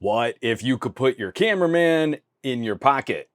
What if you could put your cameraman in your pocket?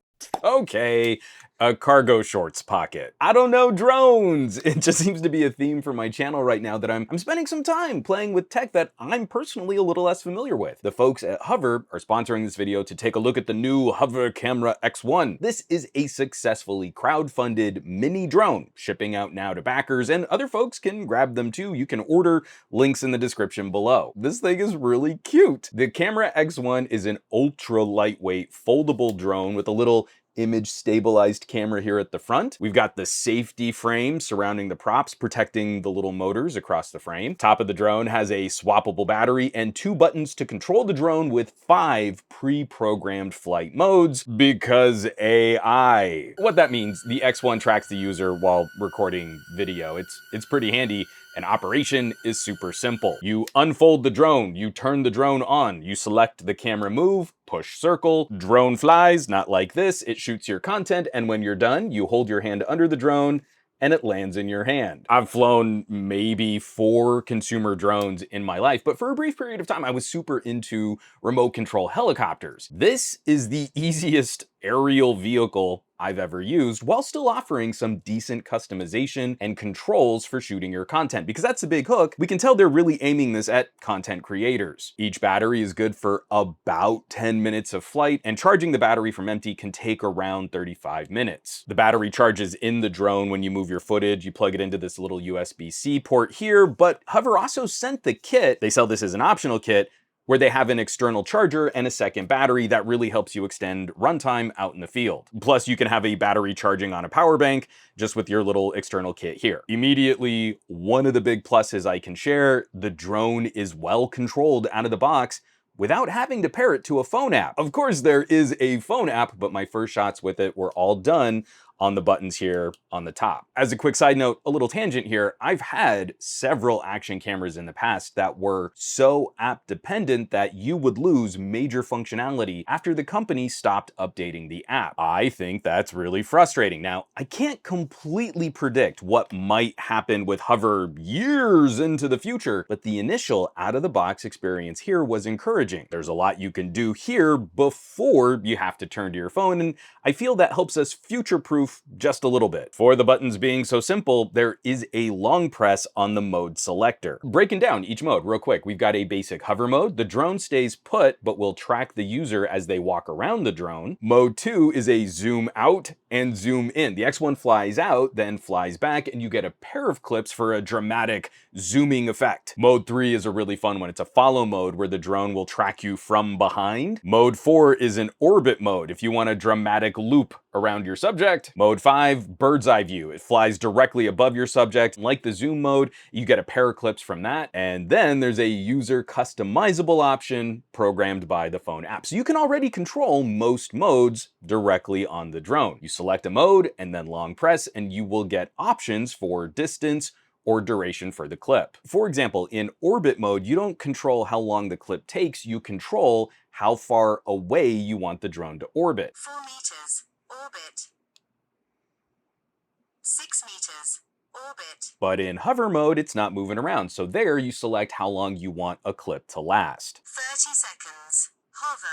Okay, a cargo shorts pocket. I don't know, drones. It just seems to be a theme for my channel right now that I'm spending some time playing with tech that I'm personally a little less familiar with. The folks at Hover are sponsoring this video to take a look at the new Hover Camera X1. This is a successfully crowdfunded mini drone, shipping out now to backers, and other folks can grab them too. You can order, links in the description below. This thing is really cute. The Camera X1 is an ultra lightweight foldable drone with a little image stabilized camera here at the front. We've got the safety frame surrounding the props, protecting the little motors across the frame. Top of the drone has a swappable battery and 2 buttons to control the drone with 5 pre-programmed flight modes, because AI. What that means, the X1 tracks the user while recording video. It's pretty handy. And operation is super simple. You unfold the drone, you turn the drone on, you select the camera move, push circle, drone flies, not like this, it shoots your content, and when you're done, you hold your hand under the drone and it lands in your hand. I've flown maybe 4 consumer drones in my life, but for a brief period of time, I was super into remote control helicopters. This is the easiest aerial vehicle I've ever used, while still offering some decent customization and controls for shooting your content, because that's a big hook. We can tell they're really aiming this at content creators. Each battery is good for about 10 minutes of flight, and charging the battery from empty can take around 35 minutes. The battery charges in the drone when you move your footage. You plug it into this little USB-C port here, but Hover also sent the kit. They sell this as an optional kit, where they have an external charger and a second battery that really helps you extend runtime out in the field. Plus, you can have a battery charging on a power bank just with your little external kit here. Immediately, one of the big pluses I can share, the drone is well controlled out of the box without having to pair it to a phone app. Of course, there is a phone app, but my first shots with it were all done on the buttons here on the top. As a quick side note, a little tangent here, I've had several action cameras in the past that were so app dependent that you would lose major functionality after the company stopped updating the app. I think that's really frustrating. Now, I can't completely predict what might happen with Hover years into the future, but the initial out-of-the-box experience here was encouraging. There's a lot you can do here before you have to turn to your phone, and I feel that helps us future-proof just a little bit. For the buttons being so simple, there is a long press on the mode selector. Breaking down each mode real quick, we've got a basic hover mode. The drone stays put, but will track the user as they walk around the drone. Mode 2 is a zoom out and zoom in. The X1 flies out, then flies back, and you get a pair of clips for a dramatic zooming effect. Mode 3 is a really fun one. It's a follow mode where the drone will track you from behind. Mode 4 is an orbit mode if you want a dramatic loop around your subject. Mode 5, bird's eye view. It flies directly above your subject. Like the zoom mode, you get a pair of clips from that. And then there's a user customizable option programmed by the phone app. So you can already control most modes directly on the drone. You select a mode and then long press, and you will get options for distance or duration for the clip. For example, in orbit mode, you don't control how long the clip takes, you control how far away you want the drone to orbit. 4 meters, orbit. 6 meters, orbit. But in hover mode, it's not moving around, so there you select how long you want a clip to last. 30 seconds, hover.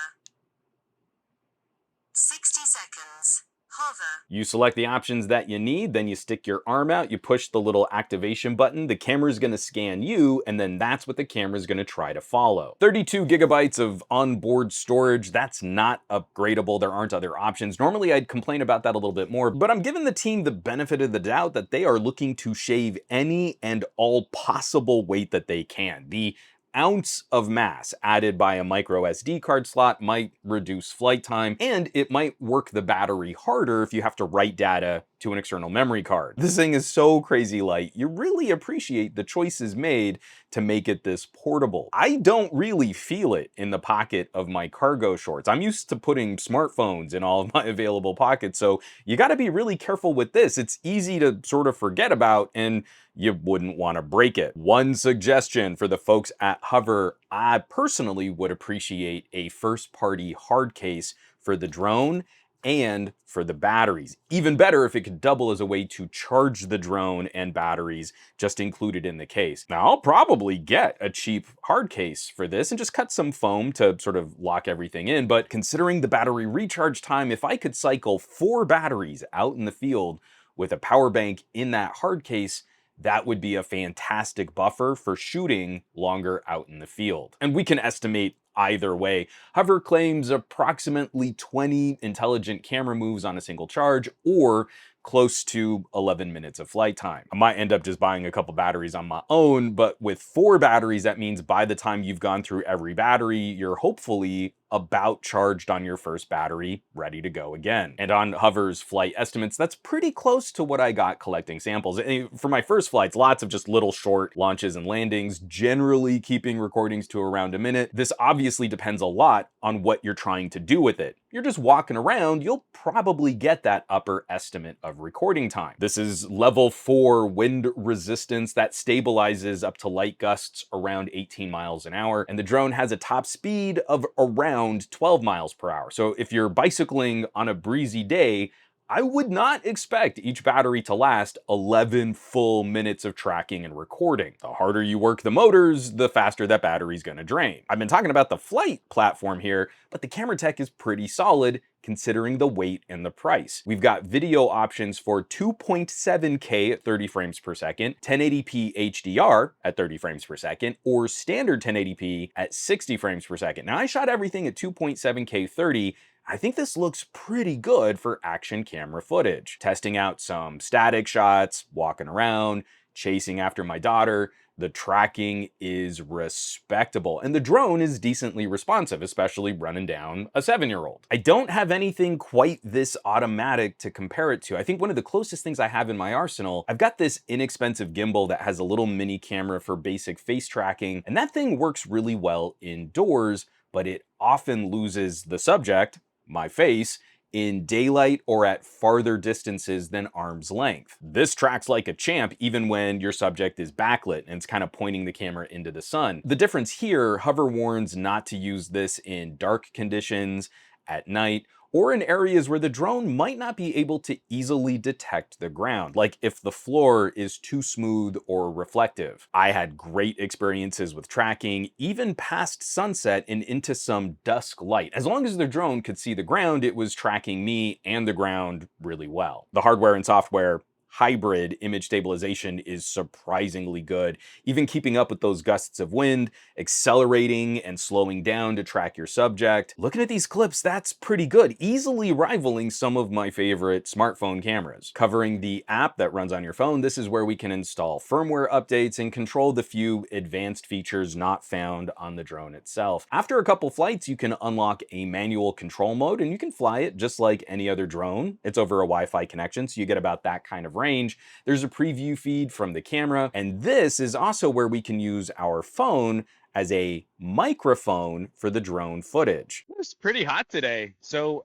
60 seconds, hover. You select the options that you need, then you stick your arm out, you push the little activation button, the camera's gonna scan you, and then that's what the camera's gonna try to follow. 32 gigabytes of onboard storage, that's not upgradable, there aren't other options. Normally I'd complain about that a little bit more, but I'm giving the team the benefit of the doubt that they are looking to shave any and all possible weight that they can. The ounce of mass added by a micro SD card slot might reduce flight time, and it might work the battery harder if you have to write data to an external memory card. This thing is so crazy light, you really appreciate the choices made to make it this portable. I don't really feel it in the pocket of my cargo shorts. I'm used to putting smartphones in all of my available pockets, so you gotta be really careful with this. It's easy to sort of forget about, and you wouldn't want to break it. One suggestion for the folks at Hover, I personally would appreciate a first-party hard case for the drone and for the batteries. Even better if it could double as a way to charge the drone and batteries just included in the case. Now, I'll probably get a cheap hard case for this and just cut some foam to sort of lock everything in, but considering the battery recharge time, if I could cycle 4 batteries out in the field with a power bank in that hard case, that would be a fantastic buffer for shooting longer out in the field. And we can estimate either way. Hover claims approximately 20 intelligent camera moves on a single charge, or close to 11 minutes of flight time. I might end up just buying a couple batteries on my own, but with 4 batteries, that means by the time you've gone through every battery, you're hopefully about charged on your first battery, ready to go again. And on Hover's flight estimates, that's pretty close to what I got collecting samples. And for my first flights, lots of just little short launches and landings, generally keeping recordings to around a minute. This obviously depends a lot on what you're trying to do with it. You're just walking around, you'll probably get that upper estimate of recording time. This is level 4 wind resistance that stabilizes up to light gusts around 18 miles an hour, and the drone has a top speed of around 12 miles per hour. So if you're bicycling on a breezy day, I would not expect each battery to last 11 full minutes of tracking and recording. The harder you work the motors, the faster that battery's gonna drain. I've been talking about the flight platform here, but the camera tech is pretty solid considering the weight and the price. We've got video options for 2.7K at 30 frames per second, 1080p HDR at 30 frames per second, or standard 1080p at 60 frames per second. Now, I shot everything at 2.7K 30. I think this looks pretty good for action camera footage. Testing out some static shots, walking around, chasing after my daughter, the tracking is respectable, and the drone is decently responsive, especially running down a 7-year-old. I don't have anything quite this automatic to compare it to. I think one of the closest things I have in my arsenal, I've got this inexpensive gimbal that has a little mini camera for basic face tracking, and that thing works really well indoors, but it often loses the subject, my face, in daylight or at farther distances than arm's length. This tracks like a champ even when your subject is backlit and it's kind of pointing the camera into the sun. The difference here, Hover warns not to use this in dark conditions, at night, or in areas where the drone might not be able to easily detect the ground, like if the floor is too smooth or reflective. I had great experiences with tracking, even past sunset and into some dusk light. As long as the drone could see the ground, it was tracking me and the ground really well. The hardware and software hybrid image stabilization is surprisingly good, even keeping up with those gusts of wind, accelerating and slowing down to track your subject. Looking at these clips, that's pretty good, easily rivaling some of my favorite smartphone cameras. Covering the app that runs on your phone, this is where we can install firmware updates and control the few advanced features not found on the drone itself. After a couple flights, you can unlock a manual control mode and you can fly it just like any other drone. It's over a Wi-Fi connection, so you get about that kind of range. There's a preview feed from the camera, and this is also where we can use our phone as a microphone for the drone footage. It's pretty hot today. So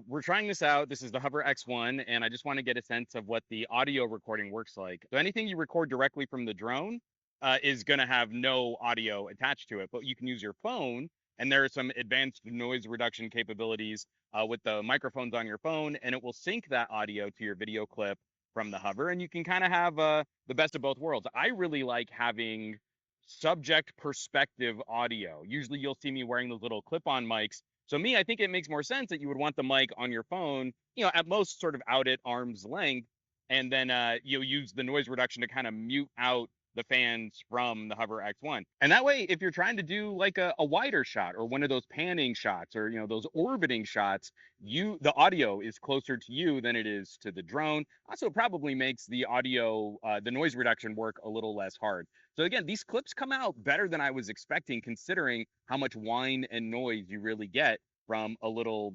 we're trying this out. This is the Hover X1, and I just want to get a sense of what the audio recording works like. So anything you record directly from the drone is going to have no audio attached to it, but you can use your phone, and there are some advanced noise reduction capabilities with the microphones on your phone, and it will sync that audio to your video clip from the Hover, and you can kind of have the best of both worlds. I really like having subject perspective audio. Usually you'll see me wearing those little clip-on mics. So I think it makes more sense that you would want the mic on your phone, at most sort of out at arm's length, and then you'll use the noise reduction to kind of mute out the fans from the Hover X1. And that way, if you're trying to do like a wider shot or one of those panning shots or, those orbiting shots, the audio is closer to you than it is to the drone. Also, it probably makes the audio, the noise reduction work a little less hard. So again, these clips come out better than I was expecting, considering how much whine and noise you really get from a little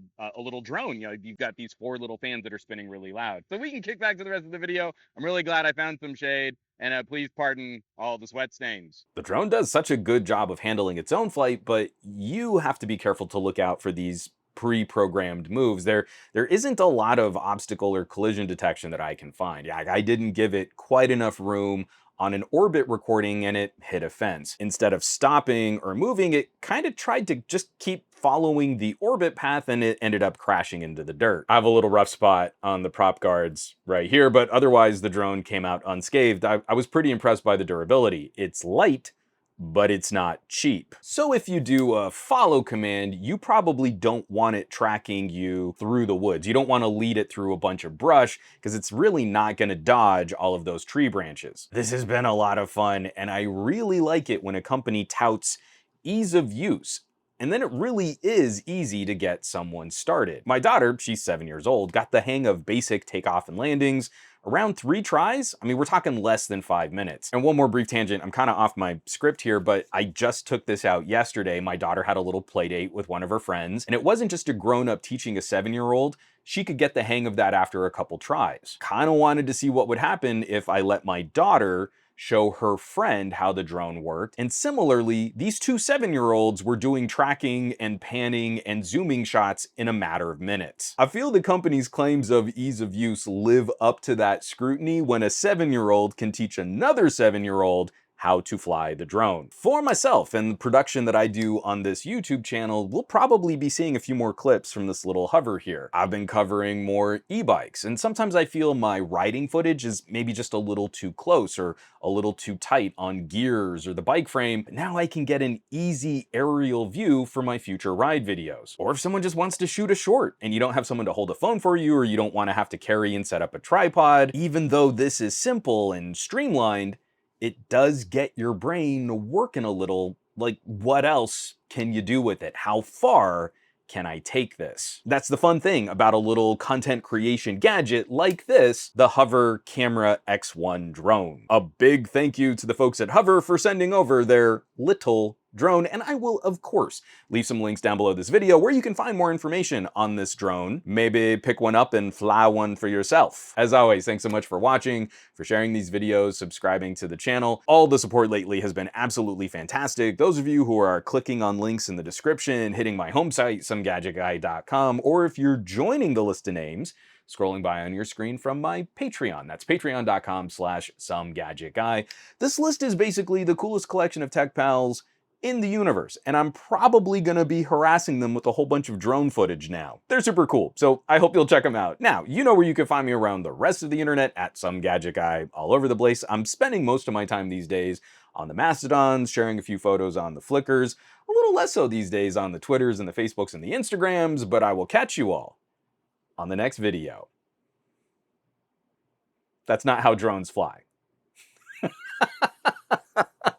drone. You've got these 4 little fans that are spinning really loud. So we can kick back to the rest of the video. I'm really glad I found some shade, and please pardon all the sweat stains. The drone does such a good job of handling its own flight, but you have to be careful to look out for these pre-programmed moves. There isn't a lot of obstacle or collision detection that I can find. I didn't give it quite enough room on an orbit recording and it hit a fence. Instead of stopping or moving, it kind of tried to just keep following the orbit path and it ended up crashing into the dirt. I have a little rough spot on the prop guards right here, but otherwise the drone came out unscathed. I was pretty impressed by the durability. It's light, but it's not cheap. So if you do a follow command, you probably don't want it tracking you through the woods. You don't want to lead it through a bunch of brush because it's really not going to dodge all of those tree branches. This has been a lot of fun, and I really like it when a company touts ease of use. And then it really is easy to get someone started. My daughter, she's 7 years old, got the hang of basic takeoff and landings around 3 tries. I mean, we're talking less than 5 minutes. And one more brief tangent, I'm kind of off my script here, but I just took this out yesterday. My daughter had a little play date with one of her friends, and it wasn't just a grown-up teaching a 7-year-old. She could get the hang of that after a couple tries. Kind of wanted to see what would happen if I let my daughter show her friend how the drone worked. And similarly, these 2 7-year-olds were doing tracking and panning and zooming shots in a matter of minutes. I feel the company's claims of ease of use live up to that scrutiny when a 7-year-old can teach another 7-year-old how to fly the drone. For myself and the production that I do on this YouTube channel, we'll probably be seeing a few more clips from this little hover here. I've been covering more e-bikes, and sometimes I feel my riding footage is maybe just a little too close or a little too tight on gears or the bike frame, but now I can get an easy aerial view for my future ride videos. Or if someone just wants to shoot a short and you don't have someone to hold a phone for you, or you don't want to have to carry and set up a tripod, even though this is simple and streamlined, it does get your brain working a little, like what else can you do with it? How far can I take this? That's the fun thing about a little content creation gadget like this, the Hover Camera X1 drone. A big thank you to the folks at Hover for sending over their little drone, and I will, of course, leave some links down below this video where you can find more information on this drone. Maybe pick one up and fly one for yourself. As always, thanks so much for watching, for sharing these videos, subscribing to the channel. All the support lately has been absolutely fantastic. Those of you who are clicking on links in the description, hitting my home site, SomeGadgetGuy.com, or if you're joining the list of names, scrolling by on your screen from my Patreon. That's patreon.com/SomeGadgetGuy. This list is basically the coolest collection of tech pals in the universe, and I'm probably gonna be harassing them with a whole bunch of drone footage now. They're super cool, so I hope you'll check them out. Now, you know where you can find me around the rest of the internet, at SomeGadgetGuy, all over the place. I'm spending most of my time these days on the Mastodons, sharing a few photos on the Flickrs, a little less so these days on the Twitters and the Facebooks and the Instagrams, but I will catch you all on the next video. That's not how drones fly.